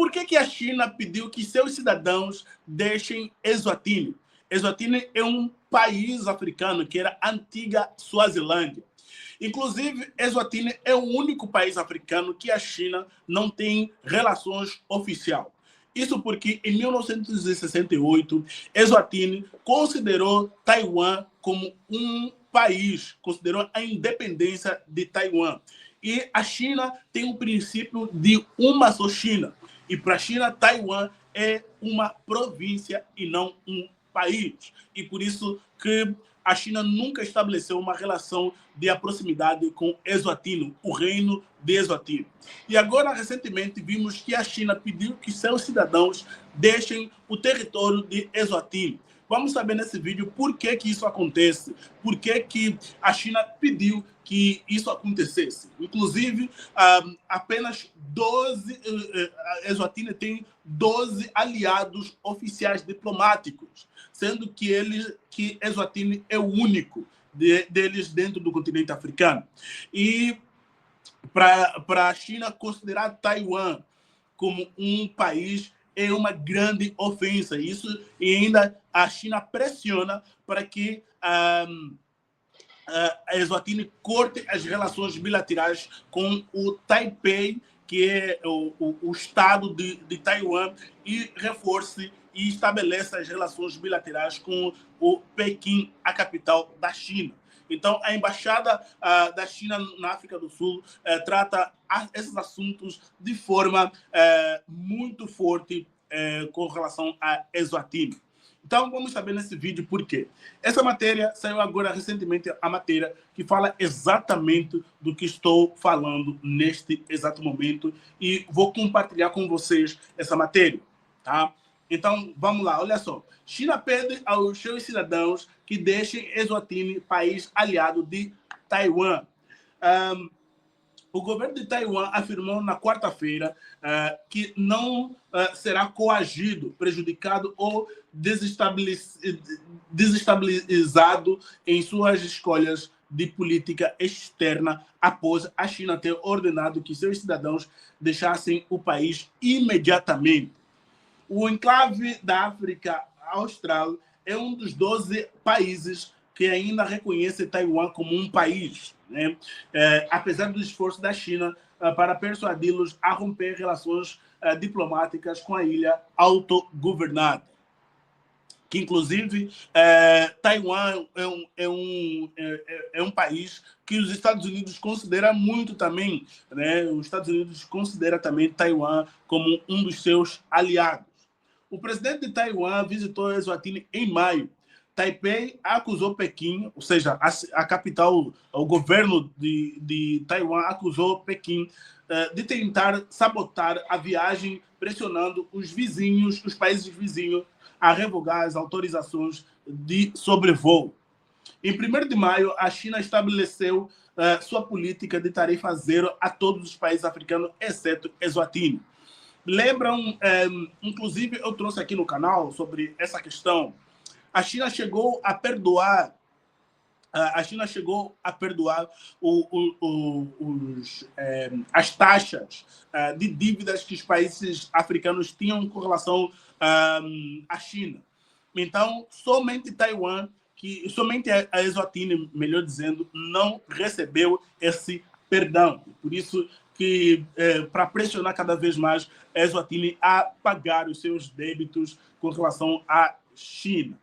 Por que a China pediu que seus cidadãos deixem Eswatini? Eswatini é um país africano que era a antiga Suazilândia. Inclusive, Eswatini é o único país africano que a China não tem relações oficiais. Isso porque, em 1968, Eswatini considerou Taiwan como um país, considerou a independência de Taiwan. E a China tem o princípio de uma só China. E para a China, Taiwan é uma província e não um país. E por isso que a China nunca estabeleceu uma relação de proximidade com Eswatini, o reino de Eswatini. E agora, recentemente, vimos que a China pediu que seus cidadãos deixem o território de Eswatini. Vamos saber nesse vídeo por que isso acontece, por que a China pediu que isso acontecesse. Inclusive, apenas 12, Eswatini tem 12 aliados oficiais diplomáticos, sendo que Eswatini é o único deles dentro do continente africano. E para a China considerar Taiwan como um país é uma grande ofensa. Isso, e ainda a China pressiona para que a Eswatini corte as relações bilaterais com o Taipei, que é o estado de Taiwan, e reforce e estabeleça as relações bilaterais com o Pequim, a capital da China. Então, a embaixada da China na África do Sul trata esses assuntos de forma muito forte com relação a Eswatini. Então, vamos saber nesse vídeo por quê. Essa matéria saiu agora recentemente, a matéria que fala exatamente do que estou falando neste exato momento, e vou compartilhar com vocês essa matéria, tá? Então, vamos lá, olha só. China pede aos seus cidadãos que deixem Eswatini, país aliado de Taiwan. O governo de Taiwan afirmou na quarta-feira que não será coagido, prejudicado ou desestabilizado em suas escolhas de política externa após a China ter ordenado que seus cidadãos deixassem o país imediatamente. O enclave da África Austral é um dos 12 países que ainda reconhece Taiwan como um país, né? Apesar do esforço da China para persuadi-los a romper relações diplomáticas com a ilha autogovernada. Que, inclusive, Taiwan é um país que os Estados Unidos considera muito também, né? Os Estados Unidos considera também Taiwan como um dos seus aliados. O presidente de Taiwan visitou Eswatini em maio. Taipei acusou Pequim, ou seja, a capital, o governo de Taiwan acusou Pequim de tentar sabotar a viagem, pressionando os vizinhos, os países vizinhos, a revogar as autorizações de sobrevoo. Em 1º de maio, a China estabeleceu sua política de tarifa zero a todos os países africanos, exceto Eswatini. Lembram, inclusive eu trouxe aqui no canal sobre essa questão, a China chegou a perdoar as taxas de dívidas que os países africanos tinham com relação à China. Então, somente Taiwan, somente a Eswatini, melhor dizendo, não recebeu esse perdão. Por isso que, para pressionar cada vez mais a Eswatini a pagar os seus débitos com relação à China.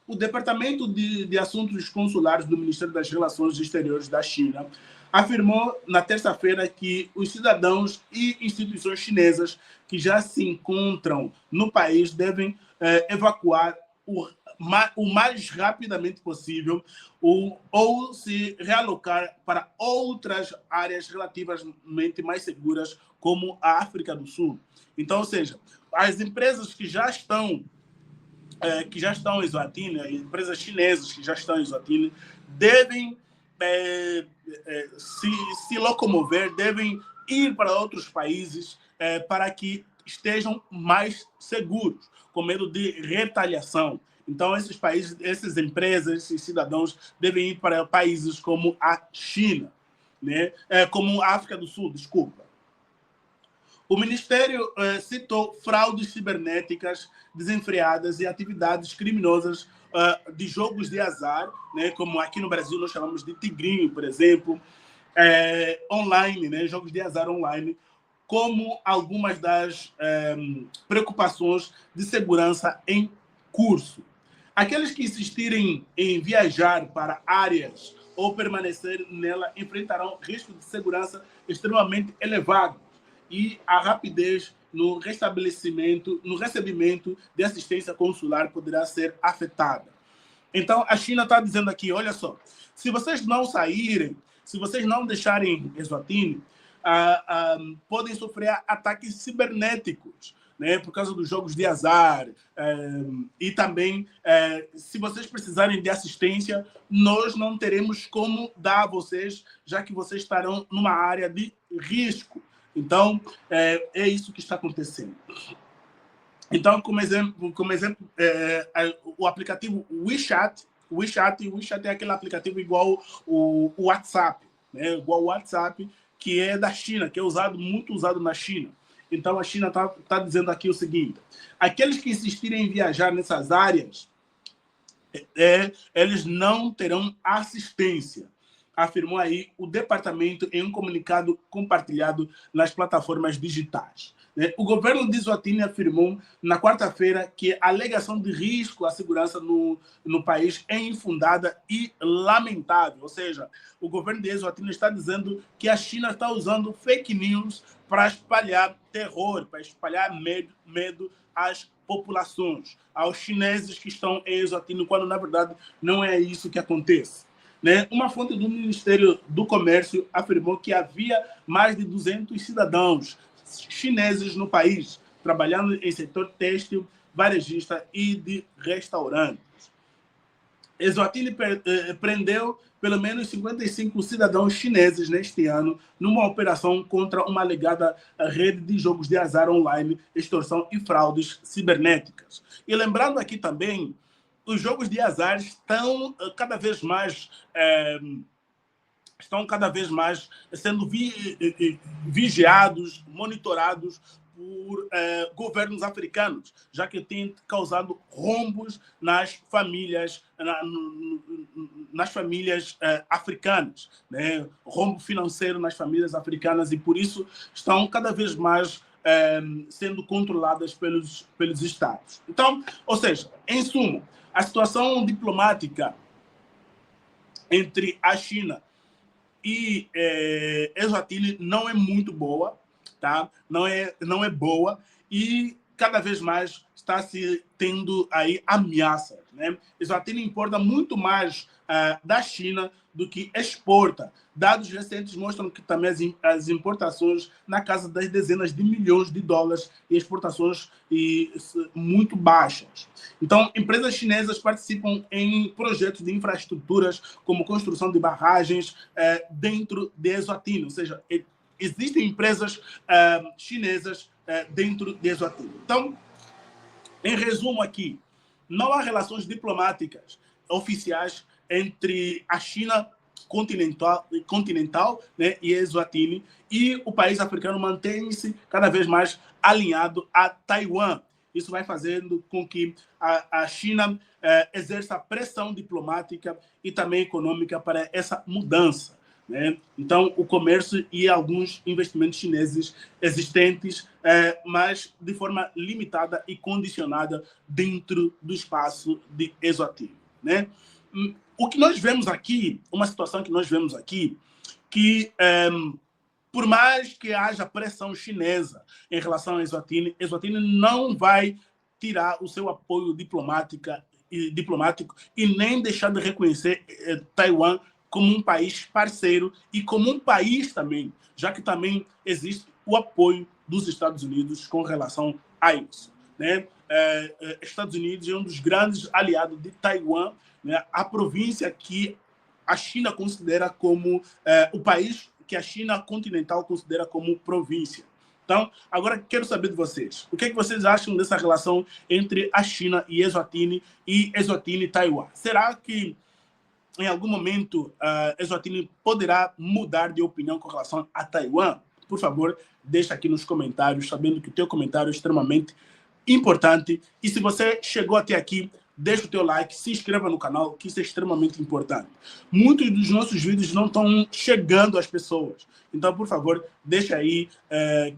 O Departamento de Assuntos Consulares do Ministério das Relações Exteriores da China afirmou na terça-feira que os cidadãos e instituições chinesas que já se encontram no país devem evacuar o mais rapidamente possível ou se realocar para outras áreas relativamente mais seguras, como a África do Sul. Então, ou seja, as empresas que já estão em Eswatini, empresas chinesas que já estão em Eswatini, devem se locomover, devem ir para outros países para que estejam mais seguros, com medo de retaliação. Então, esses países, essas empresas, esses cidadãos devem ir para países como a China, né? Como a África do Sul, desculpa. O Ministério citou fraudes cibernéticas desenfreadas e atividades criminosas de jogos de azar, né, como aqui no Brasil nós chamamos de tigrinho, por exemplo, online, né, jogos de azar online, como algumas das preocupações de segurança em curso. Aqueles que insistirem em viajar para áreas ou permanecer nela enfrentarão riscos de segurança extremamente elevados e a rapidez no restabelecimento, no recebimento de assistência consular poderá ser afetada. Então, a China está dizendo aqui, olha só, se vocês não saírem, se vocês não deixarem Eswatini, podem sofrer ataques cibernéticos, né, por causa dos jogos de azar. E também, se vocês precisarem de assistência, nós não teremos como dar a vocês, já que vocês estarão numa área de risco. Então, é isso que está acontecendo. Então, como exemplo o aplicativo WeChat é aquele aplicativo igual o WhatsApp, né? Igual o WhatsApp, que é da China, que é muito usado na China. Então, a China tá dizendo aqui o seguinte: aqueles que insistirem em viajar nessas áreas, eles não terão assistência, afirmou aí o departamento em um comunicado compartilhado nas plataformas digitais. O governo de Eswatini afirmou na quarta-feira que a alegação de risco à segurança no país é infundada e lamentável. Ou seja, o governo de Eswatini está dizendo que a China está usando fake news para espalhar terror, para espalhar medo às populações, aos chineses que estão em Eswatini, quando na verdade não é isso que acontece. Uma fonte do Ministério do Comércio afirmou que havia mais de 200 cidadãos chineses no país, trabalhando em setor têxtil, varejista e de restaurantes. Eswatini prendeu pelo menos 55 cidadãos chineses neste ano numa operação contra uma alegada rede de jogos de azar online, extorsão e fraudes cibernéticas. E lembrando aqui também, os jogos de azar estão cada vez mais sendo vigiados, monitorados por governos africanos, já que tem causado rombos nas famílias, africanas, né? Rombo financeiro nas famílias africanas, e por isso estão cada vez mais sendo controladas pelos Estados. Então, ou seja, em suma, a situação diplomática entre a China e Eswatini não é muito boa, tá? Não é boa, e cada vez mais está se tendo aí ameaças, né? Eswatini importa muito mais da China do que exporta. Dados recentes mostram que também as importações na casa das dezenas de milhões de dólares e exportações muito baixas. Então, empresas chinesas participam em projetos de infraestruturas como construção de barragens dentro de Eswatini, ou seja, existem empresas chinesas dentro de Eswatini. Então, em resumo aqui, não há relações diplomáticas oficiais entre a China continental, né, e Eswatini, e o país africano mantém-se cada vez mais alinhado a Taiwan. Isso vai fazendo com que a China exerça pressão diplomática e também econômica para essa mudança, né? Então, o comércio e alguns investimentos chineses existentes, mas de forma limitada e condicionada dentro do espaço de Eswatini, né? O que nós vemos aqui, uma situação que nós vemos aqui, que por mais que haja pressão chinesa em relação a Eswatini não vai tirar o seu apoio diplomático e nem deixar de reconhecer Taiwan como um país parceiro e como um país também, já que também existe o apoio dos Estados Unidos com relação a isso, né? Estados Unidos é um dos grandes aliados de Taiwan, né? A província que a China considera como o país que a China continental considera como província. Então, agora quero saber de vocês. O que vocês acham dessa relação entre a China e Eswatini e Taiwan? Será que em algum momento Eswatini poderá mudar de opinião com relação a Taiwan? por favor, deixa aqui nos comentários, sabendo que o teu comentário é extremamente importante. E se você chegou até aqui, deixa o teu like, se inscreva no canal, que isso é extremamente importante. Muitos dos nossos vídeos não estão chegando às pessoas. Então, por favor, deixa aí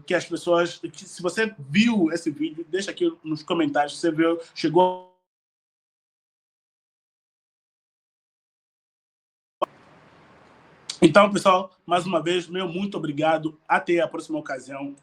que as pessoas... Que se você viu esse vídeo, deixa aqui nos comentários se você viu, chegou... Então, pessoal, mais uma vez, meu muito obrigado. Até a próxima ocasião.